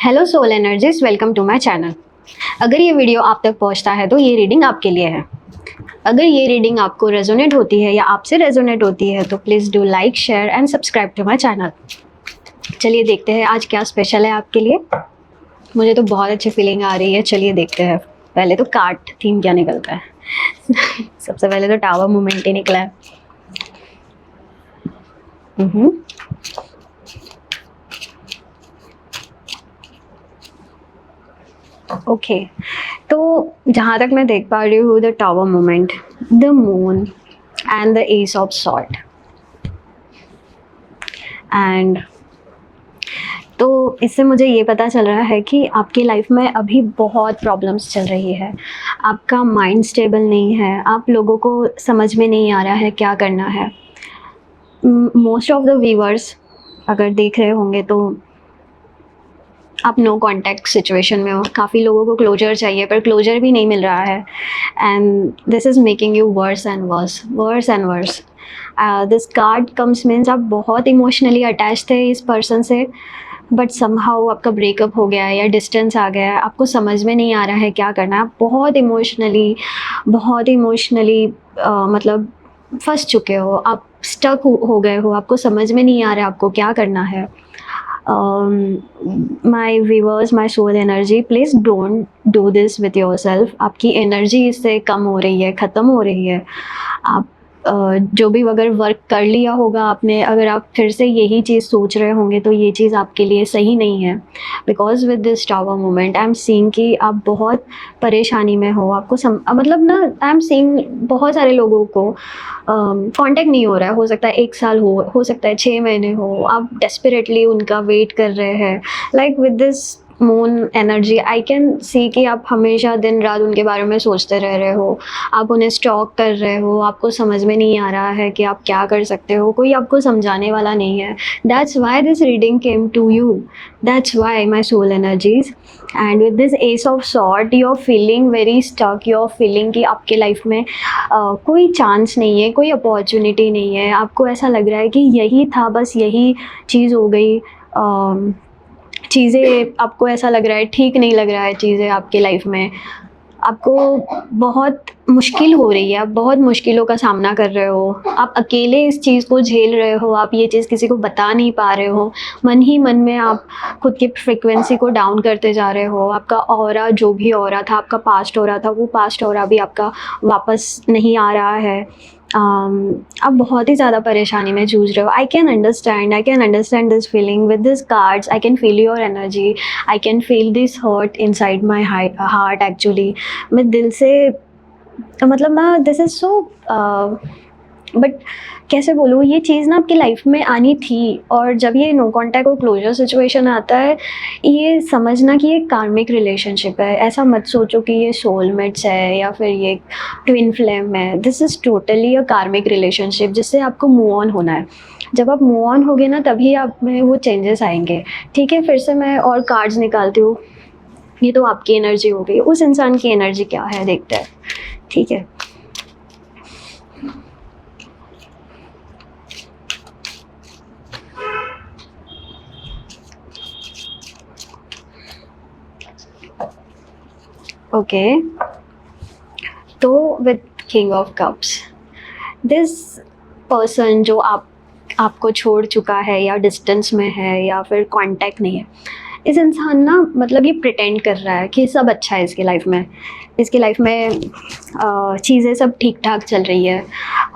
Hello soul energies, welcome to my channel. अगर ये video आप तक पहुंचता है तो ये रीडिंग आपके लिए है। अगर ये रीडिंग आपको रेजोनेट होती है या आपसे रेजोनेट होती है तो please do like, share and subscribe to my channel. चलिए देखते हैं आज क्या स्पेशल है आपके लिए। मुझे तो बहुत अच्छी फीलिंग आ रही है। चलिए देखते हैं। पहले तो कार्ड थीम क्या निकलता है। सबसे पहले तो टावर मूवमेंट ही निकला है। ओके तो जहाँ तक मैं देख पा रही हूँ, the tower moment, the moon and the S of sword. And तो इससे मुझे ये पता चल रहा है कि आपकी लाइफ में अभी बहुत प्रॉब्लम्स चल रही है। आपका माइंड स्टेबल नहीं है, आप लोगों को समझ में नहीं आ रहा है क्या करना है। मोस्ट ऑफ द व्यूअर्स अगर देख रहे होंगे तो आप नो कांटेक्ट सिचुएशन में हो। काफ़ी लोगों को क्लोजर चाहिए पर क्लोजर भी नहीं मिल रहा है। And this is making you worse and worse, worse and worse. This card comes means आप बहुत इमोशनली अटैच थे इस पर्सन से, बट समहाउ आपका ब्रेकअप हो गया है या डिस्टेंस आ गया है। आपको समझ में नहीं आ रहा है क्या करना है। आप बहुत इमोशनली मतलब फंस चुके हो। आप स्टक हो गए हो। आपको समझ में नहीं आ रहा है आपको क्या करना है। My viewers, my soul energy, please don't do this with yourself. आपकी एनर्जी इससे कम हो रही है, ख़त्म हो रही है। आप जो भी अगर वर्क कर लिया होगा आपने, अगर आप फिर से यही चीज़ सोच रहे होंगे तो ये चीज़ आपके लिए सही नहीं है। Because with this tower moment I am seeing कि आप बहुत परेशानी में हो। आपको मतलब ना, आई एम सीइंग बहुत सारे लोगों को कांटेक्ट नहीं हो रहा है। हो सकता है 1 साल हो सकता है 6 महीने हो। आप डेस्परेटली उनका वेट कर रहे हैं। Like with this moon energy I can see कि आप हमेशा दिन रात उनके बारे में सोचते रह रहे हो। आप उन्हें स्टॉक कर रहे हो। आपको समझ में नहीं आ रहा है कि आप क्या कर सकते हो। कोई आपको समझाने वाला नहीं है। That's why this reading came to you. That's why my soul energies. And with this ace of sword you are feeling very stuck. You are feeling कि आपके लाइफ में कोई चांस नहीं है, कोई अपॉर्चुनिटी नहीं है। आपको ऐसा लग रहा है कि यही था, बस यही चीज़ हो गई। चीज़ें आपको ऐसा लग रहा है ठीक नहीं लग रहा है चीज़ें आपके लाइफ में। आपको बहुत मुश्किल हो रही है। आप बहुत मुश्किलों का सामना कर रहे हो। आप अकेले इस चीज़ को झेल रहे हो। आप ये चीज़ किसी को बता नहीं पा रहे हो। मन ही मन में आप खुद की फ्रिक्वेंसी को डाउन करते जा रहे हो। आपका ऑरा, जो भी ऑरा था, आपका पास्ट ऑरा था, वो पास्ट ऑरा भी आपका वापस नहीं आ रहा है। आप बहुत ही ज़्यादा परेशानी में जूझ रहे हो। I can understand this feeling with this cards. I can feel your energy. I can feel this hurt inside my heart actually. मैं दिल से, मतलब ना, दिस इज़ सो, बट कैसे बोलूँ, ये चीज़ ना आपकी लाइफ में आनी थी। और जब ये नो कॉन्टैक्ट और क्लोजर सिचुएशन आता है, ये समझना कि ये कार्मिक रिलेशनशिप है। ऐसा मत सोचो कि ये सोलमेट्स है या फिर ये ट्विन फ्लेम है। दिस इज़ टोटली अ कार्मिक रिलेशनशिप जिससे आपको मूव ऑन होना है। जब आप मूव ऑन होगे ना, तभी आप में वो चेंजेस आएंगे। ठीक है, फिर से मैं और कार्ड्स निकालती हूँ। ये तो आपकी एनर्जी हो गई। उस इंसान की एनर्जी क्या है देखते हैं। ठीक है, ओके तो with king of cups, this person जो आपको छोड़ चुका है या डिस्टेंस में है या फिर कांटेक्ट नहीं है, इस इंसान ना, मतलब ये प्रिटेंड कर रहा है कि सब अच्छा है इसकी लाइफ में। इसकी लाइफ में चीज़ें सब ठीक ठाक चल रही है।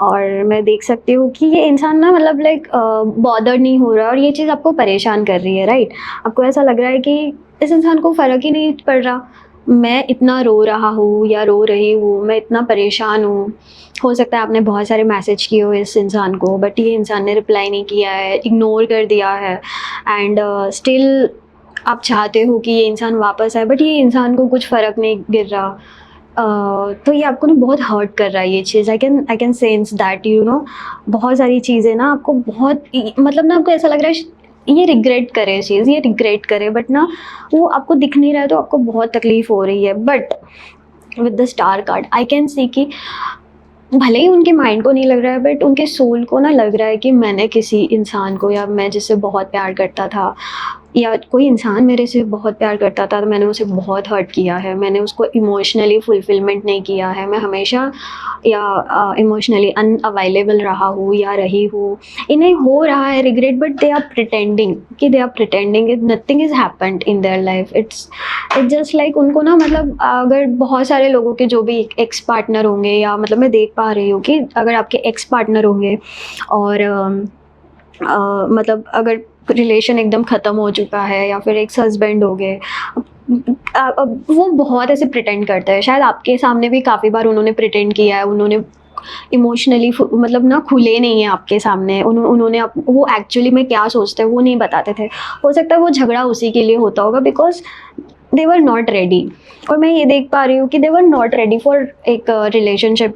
और मैं देख सकती हूँ कि ये इंसान ना, मतलब लाइक बॉदर नहीं हो रहा और ये चीज़ आपको परेशान कर रही है, राइट। आपको ऐसा लग रहा है कि इस इंसान को फ़र्क ही नहीं पड़ रहा। मैं इतना रो रहा हूँ या रो रही हूँ, मैं इतना परेशान हूँ। हो सकता है आपने बहुत सारे मैसेज किए हो इस इंसान को, बट ये इंसान ने रिप्लाई नहीं किया है, इग्नोर कर दिया है। एंड स्टिल आप चाहते हो कि ये इंसान वापस आए, बट ये इंसान को कुछ फ़र्क नहीं गिर रहा। तो ये आपको ना बहुत हर्ट कर रहा है ये चीज़। I can sense that, you know. बहुत सारी चीज़ें ना आपको बहुत, मतलब ना, आपको ऐसा लग रहा है ये रिग्रेट करे चीज़, ये रिग्रेट करे, बट ना वो आपको दिख नहीं रहा है तो आपको बहुत तकलीफ़ हो रही है। But with the star card I can see कि भले ही उनके माइंड को नहीं लग रहा है, बट उनके सोल को ना लग रहा है कि मैंने किसी इंसान को, या मैं जिससे बहुत प्यार करता था, या कोई इंसान मेरे से बहुत प्यार करता था तो मैंने उसे बहुत हर्ट किया है, मैंने उसको इमोशनली फुलफिलमेंट नहीं किया है, मैं हमेशा या इमोशनली अनअवेलेबल रहा हूँ या रही हूँ। इन्हें हो रहा है regret, but they are pretending कि they are pretending it, nothing is happened in their life. It's just like उनको ना, मतलब अगर बहुत सारे लोगों के जो भी एक्स पार्टनर होंगे, या मतलब मैं देख पा रही हूँ कि अगर आपके एक्स पार्टनर होंगे और मतलब अगर रिलेशन एकदम ख़त्म हो चुका है, या फिर एक्स हस्बैंड हो गए, अब वो बहुत ऐसे प्रिटेंड करते हैं। शायद आपके सामने भी काफ़ी बार उन्होंने प्रिटेंड किया है, उन्होंने इमोशनली मतलब ना खुले नहीं हैं आपके सामने, उन्होंने वो एक्चुअली में क्या सोचते हैं वो नहीं बताते थे। हो सकता है वो झगड़ा उसी के लिए होता होगा, because they were not ready. और मैं ये देख पा रही हूँ कि दे वर नॉट रेडी फॉर एक रिलेशनशिप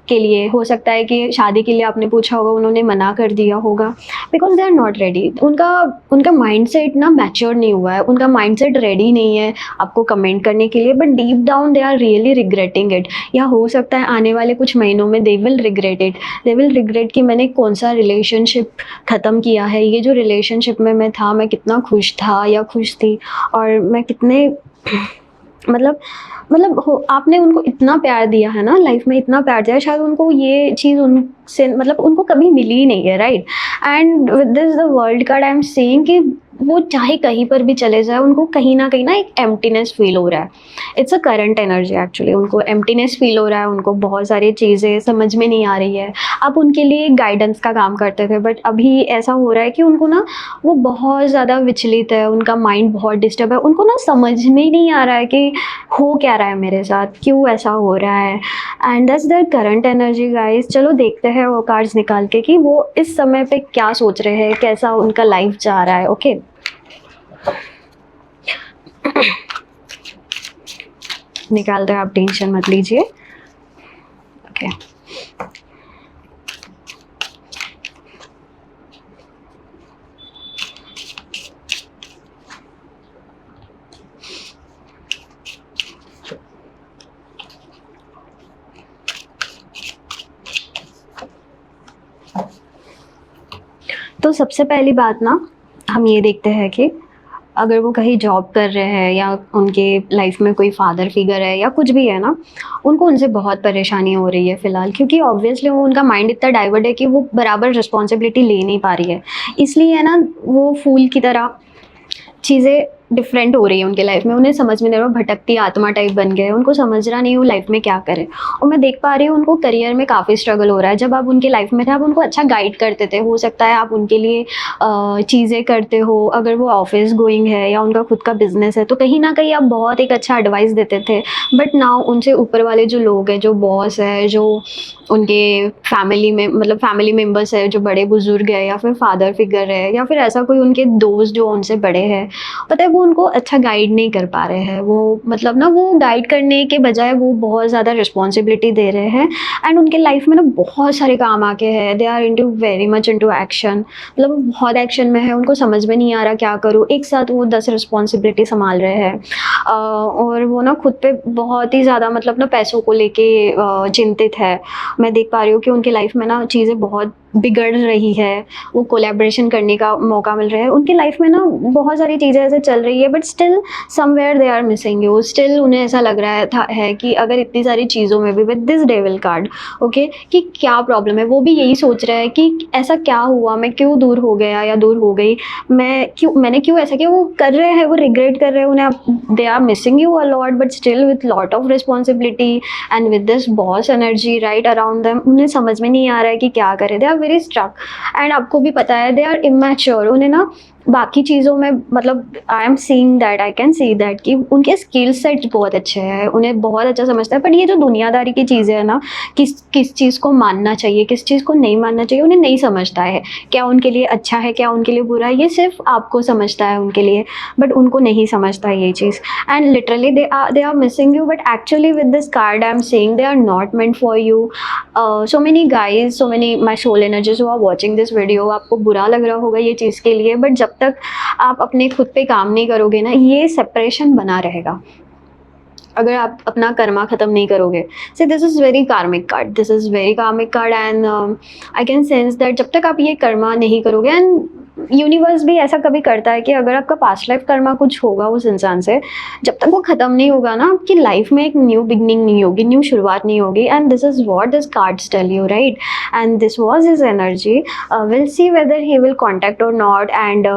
के लिए। हो सकता है कि शादी के लिए आपने पूछा होगा, उन्होंने मना कर दिया होगा, because they are not ready. उनका माइंड सेट ना मैच्योर नहीं हुआ है, उनका माइंड सेट रेडी नहीं है आपको कमेंट करने के लिए, but deep down they are really regretting it. या हो सकता है आने वाले कुछ महीनों में they will regret it, they will regret कि मैंने कौन सा रिलेशनशिप ख़त्म किया है, ये जो रिलेशनशिप में मैं था मैं कितना खुश था या खुश थी, और मैं कितने मतलब हो, आपने उनको इतना प्यार दिया है ना, लाइफ में इतना प्यार दिया है, शायद उनको ये चीज़ उनसे मतलब उनको कभी मिली ही नहीं है, right. And with this the world card I am saying कि वो चाहे कहीं पर भी चले जाए, उनको कहीं ना एक एम्प्टीनेस फील हो रहा है। It's a current energy actually, उनको एम्प्टीनेस फील हो रहा है, उनको बहुत सारी चीज़ें समझ में नहीं आ रही है। आप उनके लिए गाइडेंस का काम करते थे, बट अभी ऐसा हो रहा है कि उनको ना वो बहुत ज़्यादा विचलित है, उनका माइंड बहुत डिस्टर्ब है, उनको ना समझ में ही नहीं आ रहा है कि हो क्या रहा है मेरे साथ, क्यों ऐसा हो रहा है। And that's the current energy guys. चलो देखते हैं वो कार्ड्स निकाल के कि वो इस समय पे क्या सोच रहे हैं, कैसा उनका लाइफ जा रहा है। ओके निकालते हैं, आप टेंशन मत लीजिए। ओके तो सबसे पहली बात ना, हम ये देखते हैं कि अगर वो कहीं जॉब कर रहे हैं या उनके लाइफ में कोई फादर फिगर है या कुछ भी है ना, उनको उनसे बहुत परेशानी हो रही है फ़िलहाल, क्योंकि ऑब्वियसली वो उनका माइंड इतना डाइवर्ट है कि वो बराबर रिस्पॉन्सिबिलिटी ले नहीं पा रही है। इसलिए है ना, वो फूल की तरह चीज़ें डिफरेंट हो रही है उनके लाइफ में, उन्हें समझ में नहीं आ रहा, भटकती आत्मा टाइप बन गए, उनको समझ रहा नहीं वो लाइफ में क्या करें। और मैं देख पा रही हूँ उनको करियर में काफ़ी स्ट्रगल हो रहा है। जब आप उनके लाइफ में थे, आप उनको अच्छा गाइड करते थे, हो सकता है आप उनके लिए चीज़ें करते हो, अगर वो ऑफिस गोइंग है या उनका खुद का बिजनेस है तो कहीं ना कहीं आप बहुत एक अच्छा एडवाइस देते थे। बट नाउ उनसे ऊपर वाले जो लोग हैं, जो बॉस है, जो उनके फैमिली में मतलब फैमिली मेम्बर्स है, जो बड़े बुजुर्ग है, या फिर फादर फिगर है, या फिर ऐसा कोई उनके दोस्त जो उनसे बड़े हैं, पता है वो उनको अच्छा गाइड नहीं कर पा रहे हैं। वो मतलब ना, वो गाइड करने के बजाय वो बहुत ज़्यादा रिस्पॉन्सिबिलिटी दे रहे हैं। एंड उनके लाइफ में ना बहुत सारे काम आके हैं, they are into very much into action, मतलब वो बहुत एक्शन में है, उनको समझ में नहीं आ रहा क्या करूँ। एक साथ वो 10 रिस्पॉन्सिबिलिटी संभाल रहे हैं, और वो ना खुद पे बहुत ही ज़्यादा मतलब ना पैसों को लेके चिंतित है। मैं देख पा रही हूँ कि उनकी लाइफ में ना चीज़ें बहुत बिगड़ रही है, वो कोलैबोरेशन करने का मौका मिल रहा है, उनकी लाइफ में ना बहुत सारी चीज़ें ऐसे चल रही है, but still somewhere they are missing you. Still उन्हें ऐसा लग रहा है कि अगर इतनी सारी चीज़ों में भी with this devil card, okay, कि क्या प्रॉब्लम है। वो भी यही सोच रहे हैं कि ऐसा क्या हुआ, मैं क्यों दूर हो गया या दूर हो गई, मैंने क्यों ऐसा किया। वो कर रहे हैं, वो रिग्रेट कर रहे हैं, उन्हें they are missing you a lot, but still with lot of responsibility and with this boss energy right around them, उन्हें समझ में नहीं आ रहा है कि क्या करें। They are very struck. And आपको भी पता है, दे आर इमैच्योर। उन्हें ना बाकी चीज़ों में मतलब आई am seeing that, I can see that कि उनके स्किल सेट्स बहुत अच्छे हैं, उन्हें बहुत अच्छा समझता है। बट ये जो दुनियादारी की चीज़ें हैं ना, किस चीज़ को मानना चाहिए, किस चीज़ को नहीं मानना चाहिए, उन्हें नहीं समझता है। क्या उनके लिए अच्छा है, क्या उनके लिए बुरा है, ये सिर्फ आपको समझता है उनके लिए, बट उनको नहीं समझता ये चीज़। And literally they are missing you, but actually with this card I am saying they are not meant for you. So many guys, so many my soul energies who are watching this video, आपको बुरा लग रहा होगा ये चीज़ के लिए, but जब तक आप अपने खुद पे काम नहीं करोगे ना, ये सेपरेशन बना रहेगा। अगर आप अपना कर्मा ख़त्म नहीं करोगे, से दिस इज़ वेरी कार्मिक कार्ड, दिस इज़ वेरी कार्मिक card. And I can sense that जब तक आप ये कर्मा नहीं करोगे, एंड यूनिवर्स भी ऐसा कभी करता है कि अगर आपका पास्ट लाइफ कर्मा कुछ होगा उस इंसान से, जब तक वो ख़त्म नहीं होगा ना, आपकी लाइफ में एक न्यू बिगनिंग नहीं होगी, न्यू शुरुआत नहीं होगी। And this is what this cards tell you, right? And this was his energy. Will see whether he will contact or not, and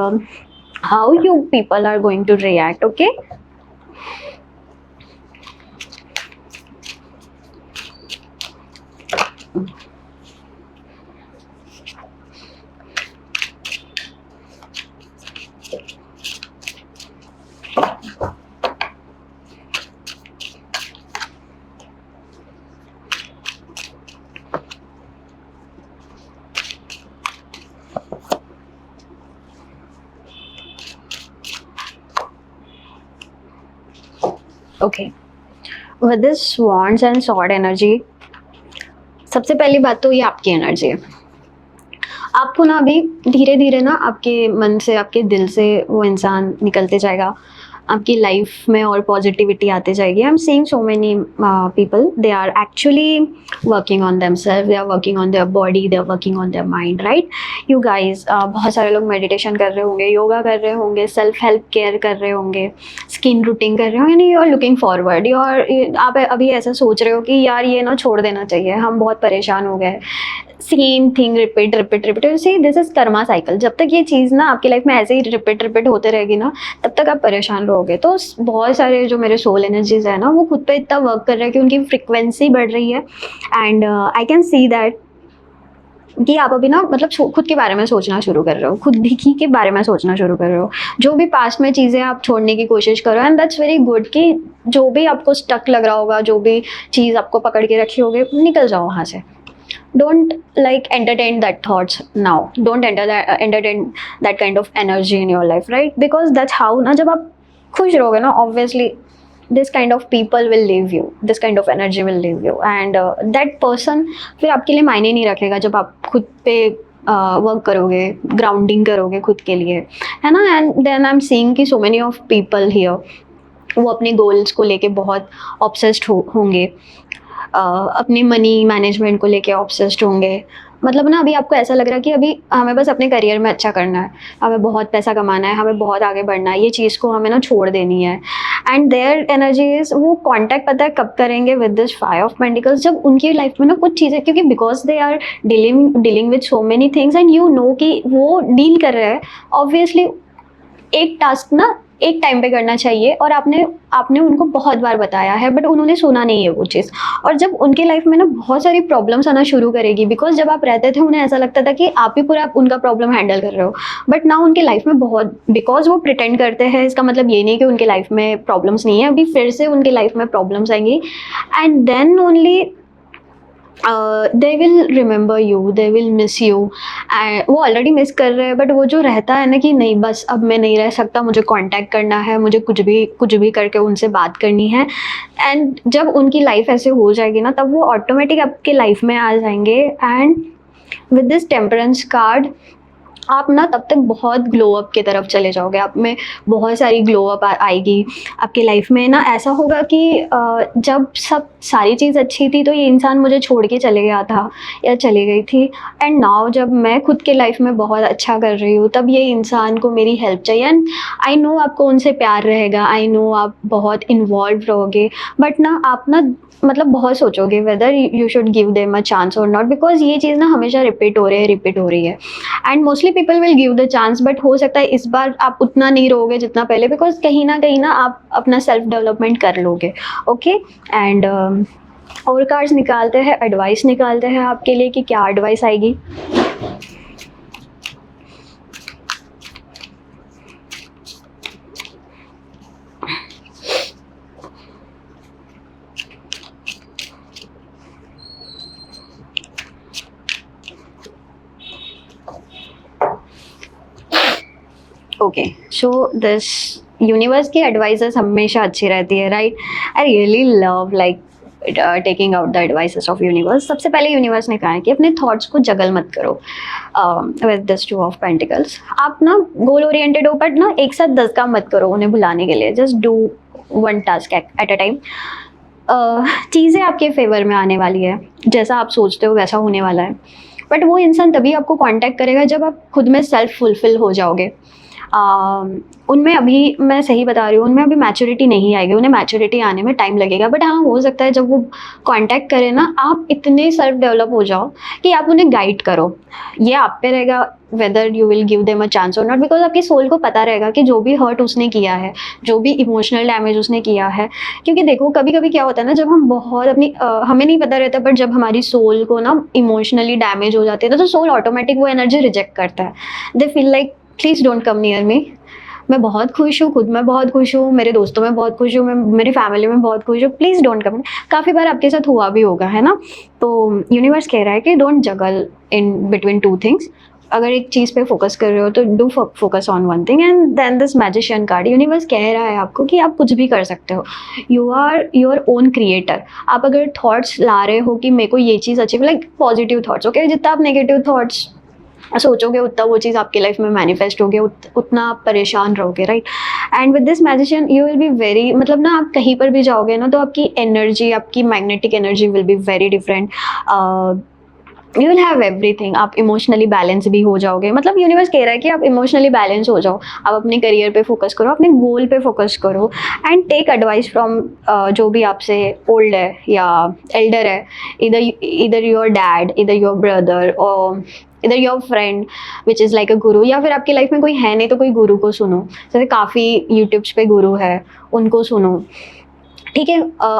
how you people are going to react, okay? Okay, with this wands and sword energy, सबसे पहली बात तो ये आपकी energy है। आपको ना अभी धीरे धीरे ना आपके मन से, आपके दिल से वो इंसान निकलते जाएगा, आपकी लाइफ में और पॉजिटिविटी आते जाएगी। I am seeing so many people, they are actually working on themselves, they are working on their body, they are working on their mind, right? You guys, बहुत सारे लोग मेडिटेशन कर रहे होंगे, योगा कर रहे होंगे, सेल्फ हेल्प केयर कर रहे होंगे, स्किन रूटीन कर रहे होंगे, यानी यू आर लुकिंग फॉरवर्ड। आप अभी ऐसा सोच रहे हो कि यार ये ना छोड़ देना चाहिए, हम बहुत परेशान हो गए, same thing repeat repeat repeat. See this is Karma cycle. जब तक ये चीज़ ना आपकी लाइफ में ऐसे ही रिपीट रिपीट होते रहेगी ना, तब तक आप परेशान रहोगे। तो बहुत सारे जो मेरे सोल एनर्जीज है ना, वो खुद पे इतना वर्क कर रहे हैं कि उनकी फ्रिक्वेंसी बढ़ रही है। And I can see that कि आप अभी ना मतलब खुद के बारे में सोचना शुरू कर रहे हो, खुद ही के बारे में सोचना शुरू कर रहे हो। जो भी पास्ट में चीज़ें आप छोड़ने की कोशिश करो, एंड दैट्स वेरी गुड कि जो भी आपको स्टक लग रहा होगा, जो भी चीज़ आपको पकड़ के रखी होगी, निकल जाओ वहाँ से। Don't like entertain that thoughts now. Don't entertain that kind of energy in your life, right? Because that's how ना, जब आप खुश रहोगे ना, obviously this kind of people will leave you, this kind of energy will leave you, and that person फिर आपके लिए मायने नहीं रखेगा जब आप खुद पे वर्क करोगे, ग्राउंडिंग करोगे खुद के लिए, है ना? And then I am seeing कि so many of people here वो अपने गोल्स को लेके बहुत ऑब्सेस्ड होंगे, अपने मनी मैनेजमेंट को लेके ऑब्सेस्ड होंगे। मतलब ना अभी आपको ऐसा लग रहा है कि अभी हमें बस अपने करियर में अच्छा करना है, हमें बहुत पैसा कमाना है, हमें बहुत आगे बढ़ना है, ये चीज़ को हमें ना छोड़ देनी है। एंड देयर एनर्जी इज, वो कॉन्टैक्ट पता है कब करेंगे? विद दिस 5 ऑफ पेंटिकल्स, जब उनकी लाइफ में ना कुछ चीज़ें, क्योंकि because they are dealing with so many things, and you know कि वो डील कर रहे हैं। ऑब्वियसली एक टास्क ना एक टाइम पे करना चाहिए, और आपने उनको बहुत बार बताया है, बट उन्होंने सुना नहीं है वो चीज़। और जब उनके लाइफ में ना बहुत सारी प्रॉब्लम्स आना शुरू करेगी, बिकॉज जब आप रहते थे उन्हें ऐसा लगता था कि आप ही पूरा उनका प्रॉब्लम हैंडल कर रहे हो, बट ना उनके लाइफ में बहुत, बिकॉज वो प्रिटेंड करते हैं, इसका मतलब ये नहीं कि उनके लाइफ में प्रॉब्लम्स नहीं है, अभी फिर से उनके लाइफ में प्रॉब्लम्स आएंगी। And then only they will remember you, they will miss you. वो ऑलरेडी मिस कर रहे हैं, बट वो जो रहता है ना कि नहीं बस अब मैं नहीं रह सकता, मुझे कांटेक्ट करना है, मुझे कुछ भी करके उनसे बात करनी है। एंड जब उनकी लाइफ ऐसे हो जाएगी ना, तब वो ऑटोमेटिक आपके लाइफ में आ जाएंगे। And with this temperance card, आप ना तब तक बहुत ग्लो अप की तरफ चले जाओगे, आप में बहुत सारी ग्लो अप आएगी आपके लाइफ में। ना ऐसा होगा कि जब सब सारी चीज़ अच्छी थी तो ये इंसान मुझे छोड़ के चले गया था या चली गई थी, एंड नाउ जब मैं खुद के लाइफ में बहुत अच्छा कर रही हूँ, तब ये इंसान को मेरी हेल्प चाहिए। एंड आई नो आपको उनसे प्यार रहेगा, आई नो आप बहुत इन्वॉल्व रहोगे, बट ना आप ना मतलब बहुत सोचोगे whether you should give them a chance और नॉट, बिकॉज ये चीज़ ना हमेशा रिपीट हो रही है। And mostly people will give the chance, but हो सकता है इस बार आप उतना नहीं रहोगे जितना पहले, बिकॉज कहीं ना आप अपना सेल्फ डेवलपमेंट कर लोगे। ओके, एंड और कार्ड्स निकालते हैं, एडवाइस निकालते हैं आपके लिए कि क्या एडवाइस आएगी। ओके, सो दिस यूनिवर्स की एडवाइसेस हमेशा अच्छी रहती है, right? I really love like taking out the advices of universe. सबसे पहले यूनिवर्स ने कहा है कि अपने थॉट्स को जगल मत करो विद दिस 2 ऑफ पेंटिकल्स। आप ना गोल ओरिएंटेड हो, बट ना एक साथ 10 काम मत करो उन्हें भुलाने के लिए। Just do 1 task at a time. चीज़ें आपके फेवर में आने वाली है, जैसा आप सोचते हो वैसा होने वाला है। बट वो इंसान तभी आपको कांटेक्ट करेगा जब आप खुद में सेल्फ फुलफिल हो जाओगे। उनमें अभी, मैं सही बता रही हूँ, उनमें अभी मैच्योरिटी नहीं आएगी, उन्हें मैच्योरिटी आने में टाइम लगेगा। बट हाँ, हो सकता है जब वो कांटेक्ट करें ना, आप इतने सेल्फ डेवलप हो जाओ कि आप उन्हें गाइड करो। ये आप पे रहेगा whether you will give them a chance और नॉट, बिकॉज आपकी सोल को पता रहेगा कि जो भी हर्ट उसने किया है, जो भी इमोशनल डैमेज उसने किया है। क्योंकि देखो, कभी कभी क्या होता है ना, जब हम बहुत अपनी हमें नहीं पता रहता, बट जब हमारी सोल को ना इमोशनली डैमेज हो जाती है तो सोल ऑटोमेटिक वो एनर्जी रिजेक्ट करता है। They feel like please don't come near me. मैं बहुत खुश हूँ, खुद में बहुत खुश हूँ, मेरे दोस्तों में बहुत खुश हूँ, मैं मेरी फैमिली में बहुत खुश हूँ, प्लीज़ डोंट कम। काफ़ी बार आपके साथ हुआ भी होगा, है ना? तो यूनिवर्स कह रहा है कि don't juggle in between two things. अगर एक चीज़ पे फोकस कर रहे हो तो do focus on one thing. And then this magician card, universe कह रहा है आपको कि आप कुछ भी कर सकते हो। You are your own creator. आप अगर थॉट्स ला रहे हो कि मेरे को ये चीज़ अच्छी, लाइक पॉजिटिव थॉट्स, ओके, जितना आप नेगेटिव थॉट्स सोचोगे उतना वो चीज़ आपकी लाइफ में मैनिफेस्ट होगी, उतना आप परेशान रहोगे, right? And with this magician you will be very, मतलब ना, आप कहीं पर भी जाओगे ना तो आपकी एनर्जी, आपकी magnetic energy will be very different. You will have everything. आप इमोशनली बैलेंस भी हो जाओगे। मतलब यूनिवर्स कह रहा है कि आप इमोशनली बैलेंस हो जाओ, आप अपने करियर पे फोकस करो, अपने गोल पे फोकस करो, एंड टेक एडवाइस फ्रॉम जो भी आपसे ओल्ड है या एल्डर है, इधर योर डैड, इधर योर ब्रदर, और इधर your friend which is like अ गुरु। या फिर आपकी लाइफ में कोई है नहीं तो कोई गुरु को सुनो, जैसे काफ़ी यूट्यूब्स पे गुरु है, उनको सुनो, ठीक है?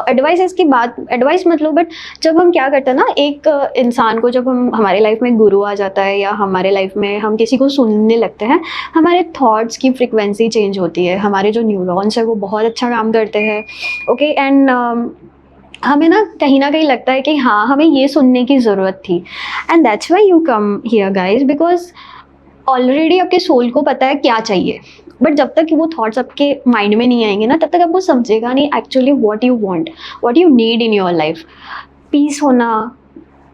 एडवाइस इसकी बात, एडवाइस मत लो, बट जब हम क्या करते हैं ना, एक इंसान को, जब हम, हमारे लाइफ में गुरु आ जाता है या हमारे लाइफ में हम किसी को सुनने लगते हैं, हमारे थॉट्स की फ्रिक्वेंसी चेंज होती है, हमारे जो न्यूरॉन्स है वो बहुत अच्छा काम करते हैं, ओके? एंड हमें ना कहीं लगता है कि हाँ, हमें ये सुनने की ज़रूरत थी। And that's why you come here guys, because already आपके सोल को पता है क्या चाहिए। बट जब तक वो थॉट्स आपके माइंड में नहीं आएंगे ना, तब तक आपको समझेगा नहीं actually what you want, what you need in your life. Peace होना,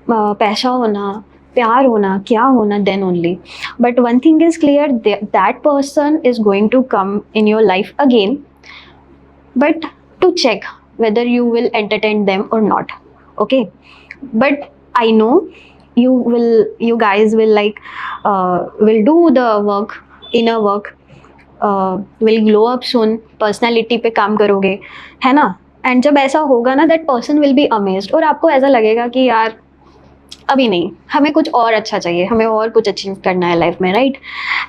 पैसा होना, प्यार होना, क्या होना, then only. But one thing is clear, that person is going to come in your life again, but to check whether you will entertain them or not, okay? But I know you guys will like will do the work, inner work, will glow up soon, personality पे काम करोगे, है ना? And जब ऐसा होगा ना, that person will be amazed, और आपको ऐसा लगेगा कि यार अभी नहीं, हमें कुछ और अच्छा चाहिए, हमें और कुछ अचीव करना है लाइफ में, right?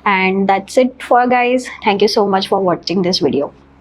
And that's it for guys, thank you so much for watching this video.